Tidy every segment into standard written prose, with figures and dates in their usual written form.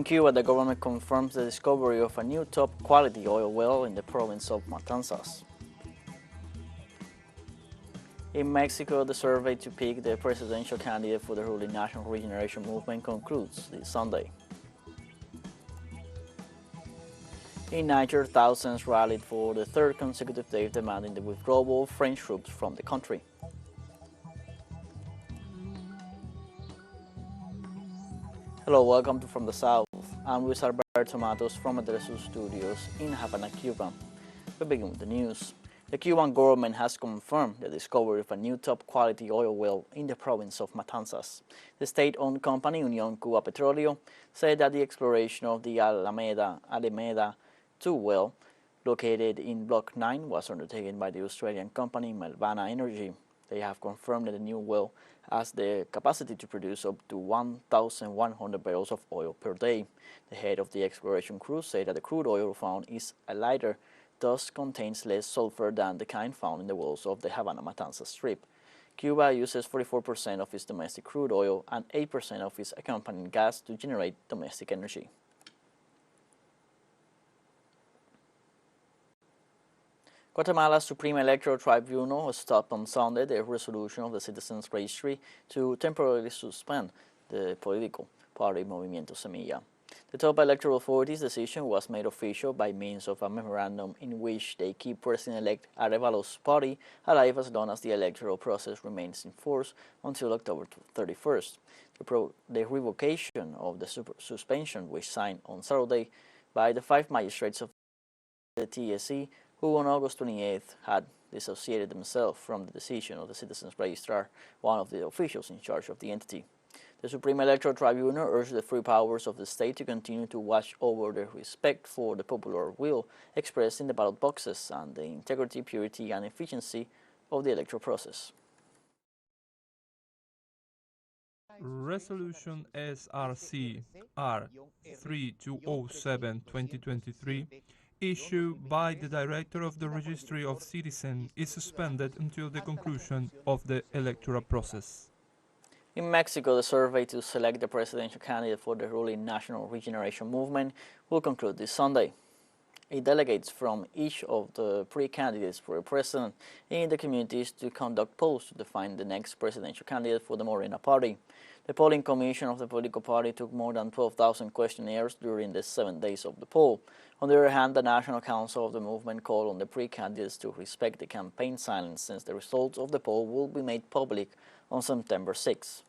In Cuba, the government confirms the discovery of a new top-quality oil well in the province of Matanzas. In Mexico, the survey to pick the presidential candidate for the ruling National Regeneration Movement concludes this Sunday. In Niger, thousands rallied for the third consecutive day demanding the withdrawal of French troops from the country. Hello, welcome to From the South. I'm Luis Alberto Matos from the TeleSUR studios in Havana, Cuba. We begin with the news. The Cuban government has confirmed the discovery of a new top-quality oil well in the province of Matanzas. The state-owned company Unión Cuba Petróleo said that the exploration of the Alameda 2 well, located in Block 9, was undertaken by the Australian company Melvana Energy. They have confirmed that the new well has the capacity to produce up to 1,100 barrels of oil per day. The head of the exploration crew said that the crude oil found is a lighter, thus contains less sulfur than the kind found in the wells of the Havana-Matanzas Strip. Cuba uses 44% of its domestic crude oil and 8% of its accompanying gas to generate domestic energy. Guatemala's Supreme Electoral Tribunal stopped on Sunday the resolution of the Citizens Registry to temporarily suspend the political party Movimiento Semilla. The top electoral authority's decision was made official by means of a memorandum in which they keep President-elect Arévalo's party alive as long as the electoral process remains in force until October 31st. The revocation of the suspension was signed on Saturday by the 5 magistrates of the TSE, who on August 28th had dissociated themselves from the decision of the Citizens Registrar, one of the officials in charge of the entity. The Supreme Electoral Tribunal urged the free powers of the state to continue to watch over the respect for the popular will expressed in the ballot boxes and the integrity, purity, and efficiency of the electoral process. Resolution SRC R 3207/2023, issued by the Director of the Registry of Citizens, is suspended until the conclusion of the electoral process. In Mexico, the survey to select the presidential candidate for the ruling National Regeneration Movement will conclude this Sunday. Delegates from each of the pre-candidates for president in the communities to conduct polls to define the next presidential candidate for the Morena party. The polling commission of the political party took more than 12,000 questionnaires during the 7 days of the poll. On the other hand, the National Council of the movement called on the pre-candidates to respect the campaign silence since the results of the poll will be made public on September 6.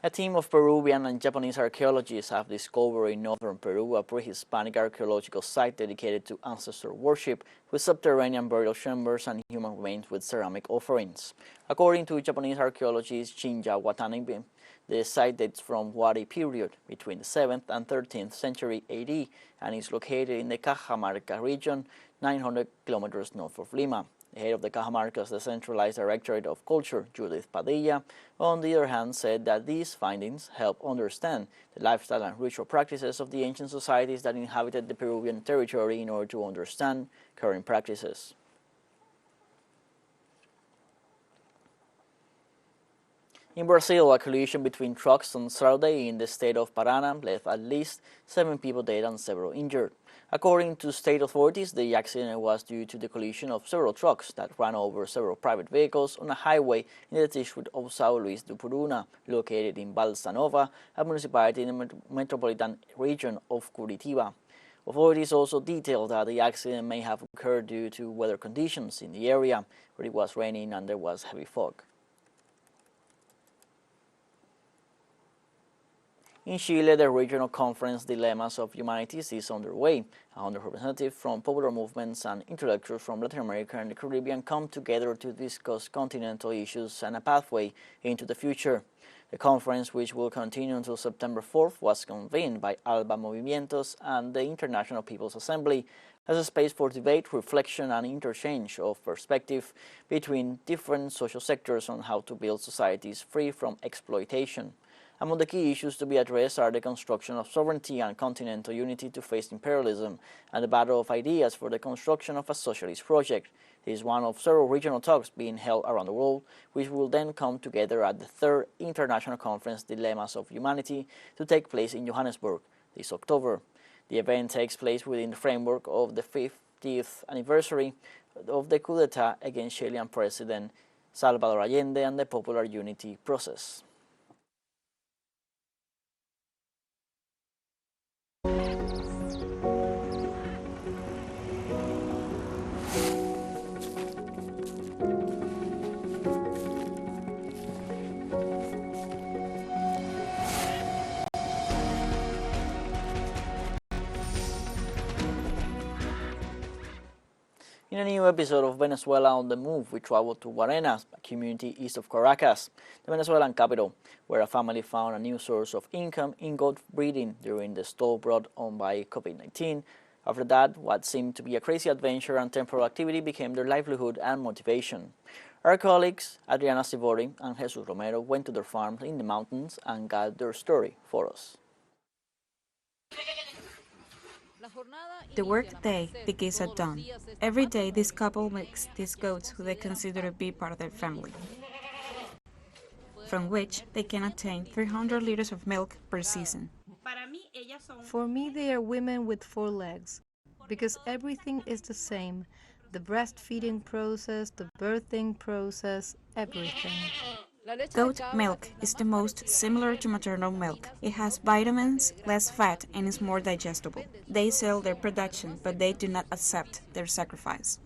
A team of Peruvian and Japanese archaeologists have discovered in northern Peru a prehispanic archaeological site dedicated to ancestor worship with subterranean burial chambers and human remains with ceramic offerings. According to Japanese archaeologist Shinya Watanabe, the site dates from Wari period between the 7th and 13th century AD and is located in the Cajamarca region, 900 kilometers north of Lima. The head of the Cajamarca's Decentralized Directorate of Culture, Judith Padilla, on the other hand, said that these findings help understand the lifestyle and ritual practices of the ancient societies that inhabited the Peruvian territory in order to understand current practices. In Brazil, a collision between trucks on Saturday in the state of Paraná left at least 7 people dead and several injured. According to state authorities, the accident was due to the collision of several trucks that ran over several private vehicles on a highway in the district of São Luís do Puruna, located in Balsa Nova, a municipality in the metropolitan region of Curitiba. Authorities also detailed that the accident may have occurred due to weather conditions in the area, where it was raining and there was heavy fog. In Chile, the regional conference Dilemmas of Humanities is underway. 100 representatives from popular movements and intellectuals from Latin America and the Caribbean come together to discuss continental issues and a pathway into the future. The conference, which will continue until September 4th, was convened by ALBA Movimientos and the International People's Assembly as a space for debate, reflection, and interchange of perspective between different social sectors on how to build societies free from exploitation. Among the key issues to be addressed are the construction of sovereignty and continental unity to face imperialism, and the battle of ideas for the construction of a socialist project. This is one of several regional talks being held around the world, which will then come together at the third International Conference Dilemmas of Humanity to take place in Johannesburg this October. The event takes place within the framework of the 50th anniversary of the coup d'etat against Chilean President Salvador Allende and the popular unity process. In a new episode of Venezuela on the Move, we travel to Guarenas, a community east of Caracas, the Venezuelan capital, where a family found a new source of income in goat breeding during the stall brought on by COVID-19. After that, what seemed to be a crazy adventure and temporary activity became their livelihood and motivation. Our colleagues Adriana Sivori and Jesus Romero went to their farms in the mountains and got their story for us. The workday begins at dawn. Every day, this couple makes these goats who they consider to be part of their family, from which they can obtain 300 liters of milk per season. For me, they are women with 4 legs, because everything is the same. The breastfeeding process, the birthing process, everything. Goat milk is the most similar to maternal milk. It has vitamins, less fat, and is more digestible. They sell their production, but they do not accept their sacrifice.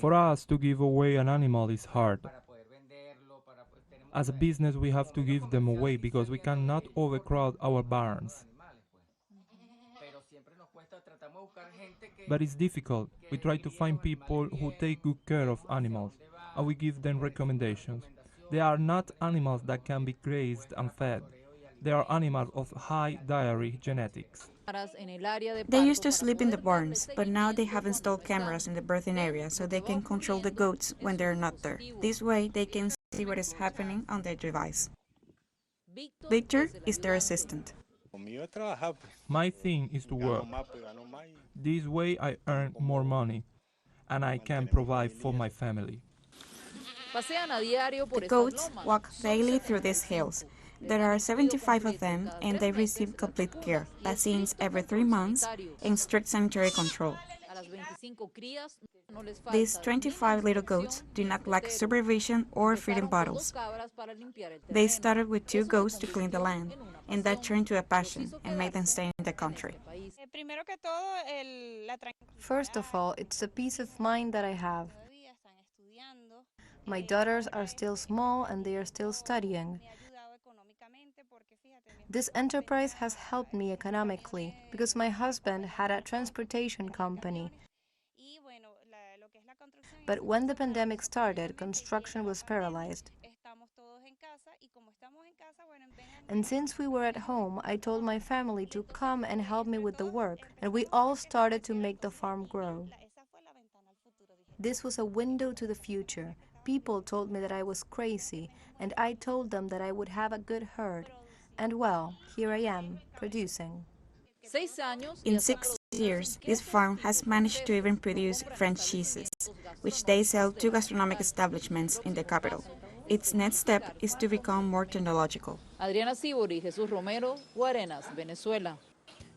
For us to give away an animal is hard. As a business, we have to give them away because we cannot overcrowd our barns. But it's difficult. We try to find people who take good care of animals, and we give them recommendations. They are not animals that can be grazed and fed. They are animals of high dairy genetics. They used to sleep in the barns, but now they have installed cameras in the birthing area so they can control the goats when they're not there. This way, they can see what is happening on their device. Victor is their assistant. My thing is to work. This way I earn more money, and I can provide for my family. The goats walk daily through these hills. There are 75 of them, and they receive complete care, vaccines every 3 months, and strict sanitary control. These 25 little goats do not lack supervision or feeding bottles. They started with 2 goats to clean the land, and that turned to a passion and made them stay in the country. First of all, it's the peace of mind that I have. My daughters are still small and they are still studying. This enterprise has helped me economically because my husband had a transportation company. But when the pandemic started, construction was paralyzed. And since we were at home, I told my family to come and help me with the work, and we all started to make the farm grow. This was a window to the future. People told me that I was crazy, and I told them that I would have a good herd. And well, here I am, producing. In 6 years, this farm has managed to even produce French cheeses, which they sell to gastronomic establishments in the capital. Its next step is to become more technological. Adriana Sibori, Jesus Romero, Guarenas, Venezuela.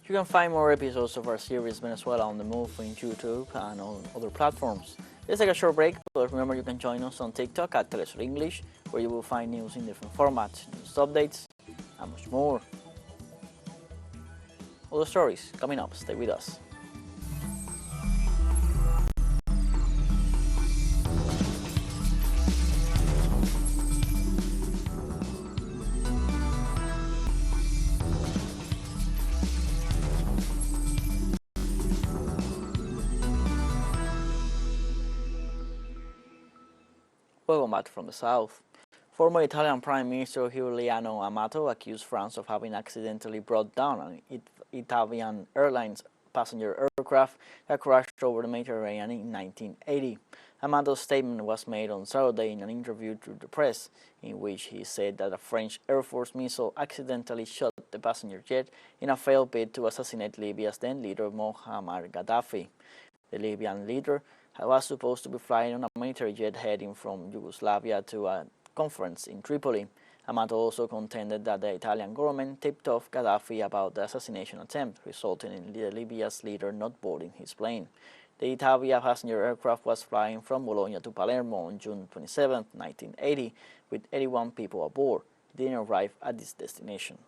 You can find more episodes of our series Venezuela on the Move on YouTube and on other platforms. Let's take a short break, but remember you can join us on TikTok at TeleSUR English, where you will find news in different formats, news updates, and much more. Other stories coming up. Stay with us. Welcome back from the south. Former Italian Prime Minister Giuliano Amato accused France of having accidentally brought down an Ethiopian Airlines passenger aircraft that crashed over the Mediterranean in 1980. Ahmet's statement was made on Saturday in an interview to the press, in which he said that a French Air Force missile accidentally shot the passenger jet in a failed bid to assassinate Libya's then leader Muammar Gaddafi. The Libyan leader was supposed to be flying on a military jet heading from Yugoslavia to a conference in Tripoli. Ahmet also contended that the Italian government tipped off Gaddafi about the assassination attempt, resulting in Libya's leader not boarding his plane. The Italia passenger aircraft was flying from Bologna to Palermo on June 27, 1980, with 81 people aboard. It didn't arrive at its destination.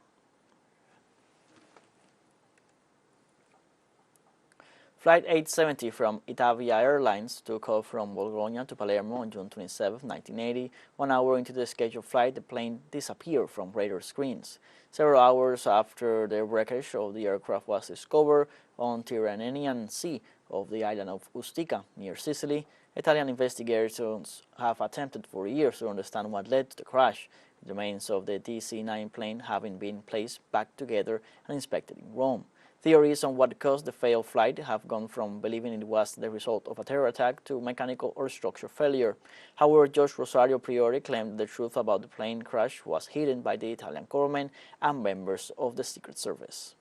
Flight 870 from Italia Airlines took off from Bologna to Palermo on June 27, 1980. 1 hour into the scheduled flight, the plane disappeared from radar screens. Several hours after the wreckage of the aircraft was discovered on Tyrrhenian Sea of the island of Ustica, near Sicily, Italian investigators have attempted for years to understand what led to the crash. The remains of the DC-9 plane having been placed back together and inspected in Rome. Theories on what caused the failed flight have gone from believing it was the result of a terror attack to mechanical or structural failure. However, Judge Rosario Priori claimed the truth about the plane crash was hidden by the Italian government and members of the Secret Service.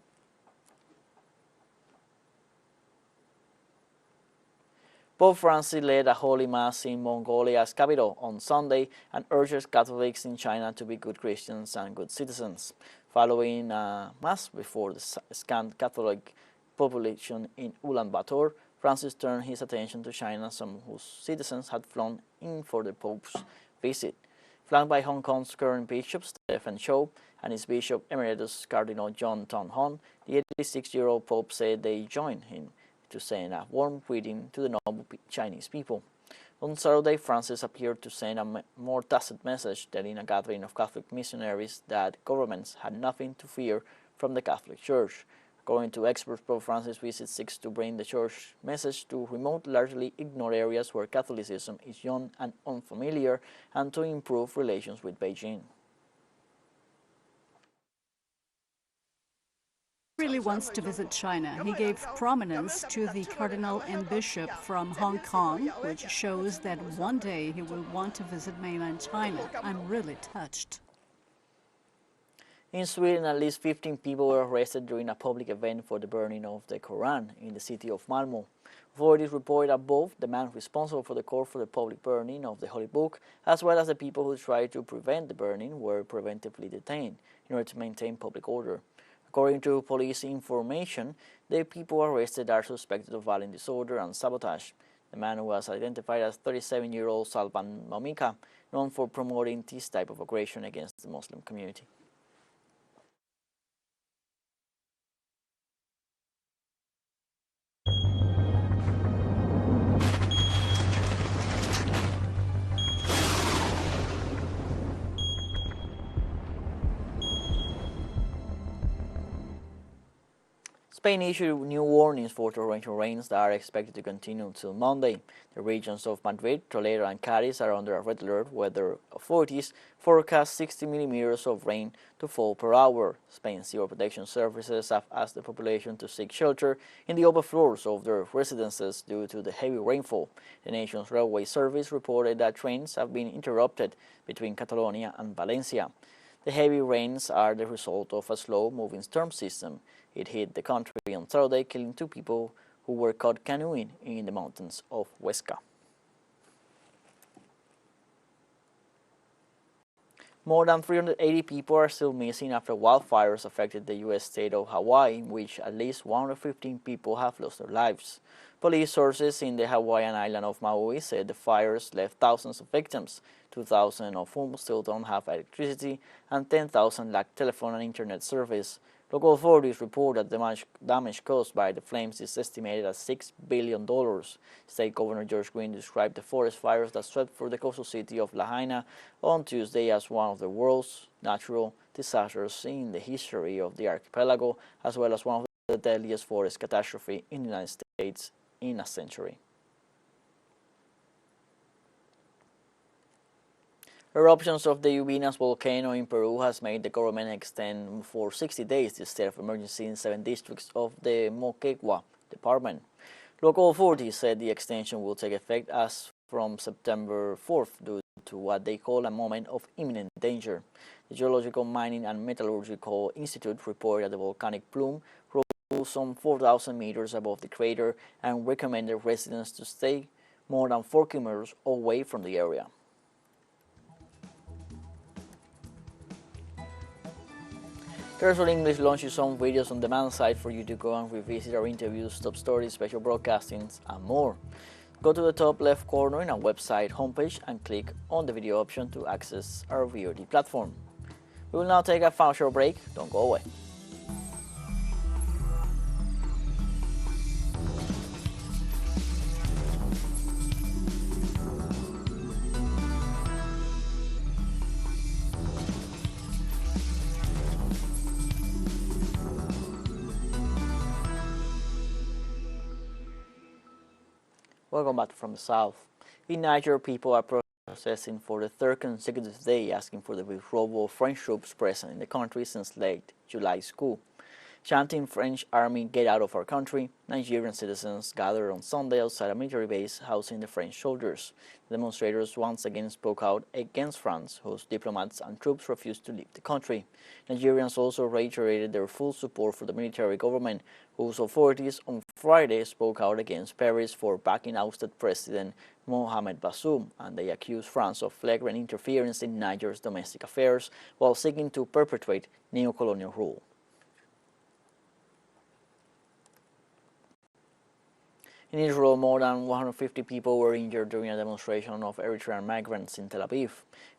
Pope Francis led a Holy Mass in Mongolia's capital on Sunday and urged Catholics in China to be good Christians and good citizens. Following a Mass before the scant Catholic population in Ulaanbaatar, Francis turned his attention to China, some whose citizens had flown in for the Pope's visit. Flanked by Hong Kong's current Bishop Stephen Chow and his Bishop Emeritus Cardinal John Tong Hon, the 86-year-old Pope said they joined him to send a warm greeting to the noble Chinese people. On Saturday, Francis appeared to send a more tacit message than in a gathering of Catholic missionaries that governments had nothing to fear from the Catholic Church. According to experts, Pope Francis' visit seeks to bring the Church message to remote, largely ignored areas where Catholicism is young and unfamiliar, and to improve relations with Beijing. Really wants to visit China. He gave prominence to the cardinal and bishop from Hong Kong, which shows that one day he will want to visit mainland China. I'm really touched. In Sweden, at least 15 people were arrested during a public event for the burning of the Quran in the city of Malmö. Authorities report that both the man responsible for the call for the public burning of the Holy Book, as well as the people who tried to prevent the burning, were preventively detained in order to maintain public order. According to police information, the people arrested are suspected of violent disorder and sabotage. The man who was identified as 37-year-old Salvan Momika, known for promoting this type of aggression against the Muslim community. Spain issued new warnings for torrential rains that are expected to continue until Monday. The regions of Madrid, Toledo, and Cádiz are under a red alert. Weather authorities forecast 60 millimeters of rain to fall per hour. Spain's Civil Protection Services have asked the population to seek shelter in the upper floors of their residences due to the heavy rainfall. The nation's railway service reported that trains have been interrupted between Catalonia and Valencia. The heavy rains are the result of a slow-moving storm system. It hit the country on Saturday, killing 2 people who were caught canoeing in the mountains of Huesca. More than 380 people are still missing after wildfires affected the U.S. state of Hawaii, in which at least 115 people have lost their lives. Police sources in the Hawaiian island of Maui said the fires left thousands of victims, 2,000 of whom still don't have electricity, and 10,000 lack telephone and internet service. Local authorities report that the damage caused by the flames is estimated at $6 billion. State Governor George Green described the forest fires that swept through the coastal city of Lahaina on Tuesday as one of the world's natural disasters in the history of the archipelago, as well as one of the deadliest forest catastrophes in the United States in a century. Eruptions of the Ubinas volcano in Peru has made the government extend for 60 days the state of emergency in 7 districts of the Moquegua department. Local authorities said the extension will take effect as from September 4th due to what they call a moment of imminent danger. The Geological, Mining and Metallurgical Institute reported that the volcanic plume rose some 4,000 meters above the crater and recommended residents to stay more than 4 kilometers away from the area. TeleSUR English launches some videos on demand site for you to go and revisit our interviews, top stories, special broadcastings, and more. Go to the top left corner in our website homepage and click on the video option to access our VOD platform. We will now take a short break. Don't go away. Welcome back from the south. In Niger, people are protesting for the third consecutive day, asking for the withdrawal of French troops present in the country since late July's coup. Chanting "French army, get out of our country," Nigerian citizens gathered on Sunday outside a military base housing the French soldiers. The demonstrators once again spoke out against France, whose diplomats and troops refused to leave the country. Nigerians also reiterated their full support for the military government, whose authorities on Friday spoke out against Paris for backing ousted President Mohamed Bazoum, and they accused France of flagrant interference in Niger's domestic affairs while seeking to perpetuate neo-colonial rule. In Israel, more than 150 people were injured during a demonstration of Eritrean migrants in Tel Aviv.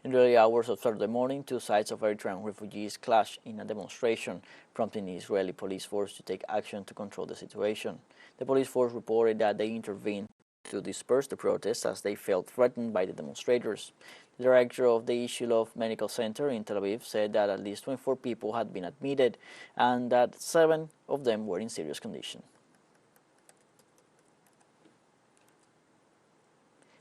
In the early hours of Saturday morning, 2 sides of Eritrean refugees clashed in a demonstration, prompting the Israeli police force to take action to control the situation. The police force reported that they intervened to disperse the protests as they felt threatened by the demonstrators. The director of the Ishilov Medical Center in Tel Aviv said that at least 24 people had been admitted and that 7 of them were in serious condition.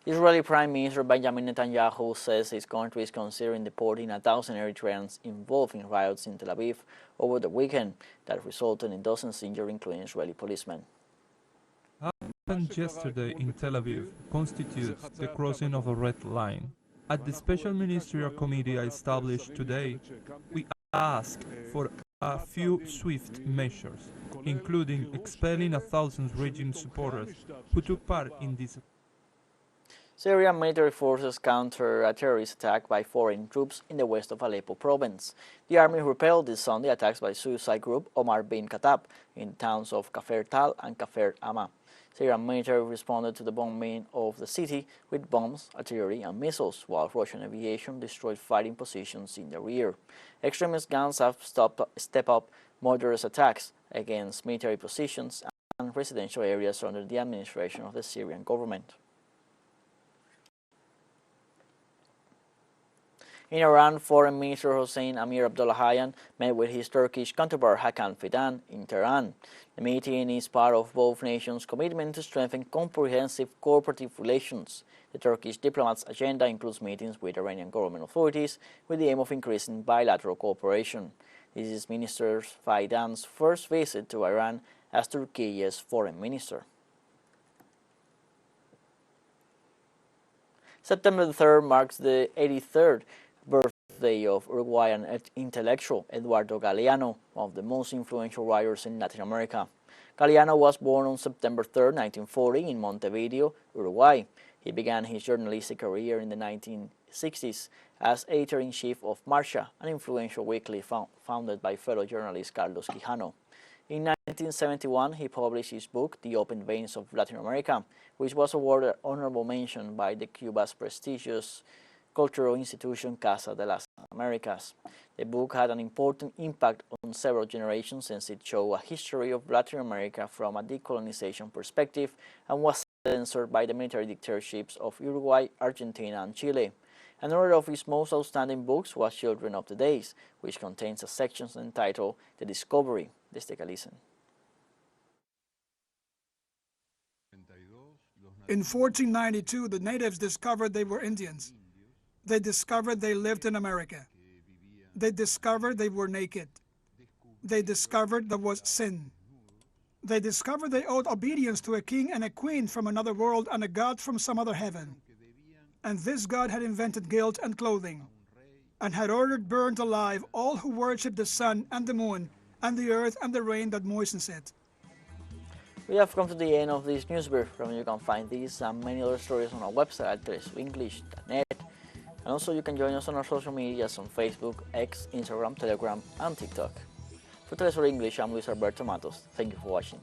Israeli Prime Minister Benjamin Netanyahu says his country is considering deporting 1,000 Eritreans involved in riots in Tel Aviv over the weekend that resulted in dozens injured, including Israeli policemen. What happened yesterday in Tel Aviv constitutes the crossing of a red line. At the Special Ministerial Committee I established today, we asked for a few swift measures, including expelling 1,000 regime supporters who took part in this. Syrian military forces counter a terrorist attack by foreign troops in the west of Aleppo province. The army repelled this Sunday attacks by suicide group Omar bin Khattab in towns of Kafir Tal and Kafir Amma. Syrian military responded to the bombing of the city with bombs, artillery and missiles, while Russian aviation destroyed fighting positions in the rear. Extremist gangs have stepped up murderous attacks against military positions and residential areas under the administration of the Syrian government. In Iran, Foreign Minister Hossein Amir-Abdollahian met with his Turkish counterpart Hakan Fidan in Tehran. The meeting is part of both nations' commitment to strengthen comprehensive cooperative relations. The Turkish diplomat's agenda includes meetings with Iranian government authorities with the aim of increasing bilateral cooperation. This is Minister Fidan's first visit to Iran as Turkey's foreign minister. September 3rd marks the 83rd birthday of Uruguayan intellectual Eduardo Gallianos, one of the most influential writers in Latin America. Galliano was born on September 3, 1940 in Montevideo, Uruguay. He began his journalistic career in the 1960s as editor-in-chief of Marcha, an influential weekly founded by fellow journalist Carlos Quijano. In 1971, he published his book, The Open Veins of Latin America, which was awarded honorable mention by the Cuba's prestigious cultural institution Casa de las Americas. The book had an important impact on several generations since it showed a history of Latin America from a decolonization perspective and was censored by the military dictatorships of Uruguay, Argentina, and Chile. Another of his most outstanding books was Children of the Days, which contains a section entitled The Discovery. Let's take a listen. In 1492, the natives discovered they were Indians. They discovered they lived in America. They discovered they were naked. They discovered there was sin. They discovered they owed obedience to a king and a queen from another world and a god from some other heaven. And this god had invented guilt and clothing, and had ordered burned alive all who worship the sun and the moon and the earth and the rain that moistens it. We have come to the end of this news brief. From you can find these and many other stories on our website at telesurenglish.net. And also you can join us on our social medias on Facebook, X, Instagram, Telegram, and TikTok. For TeleSUR English, I'm Luis Alberto Matos. Thank you for watching.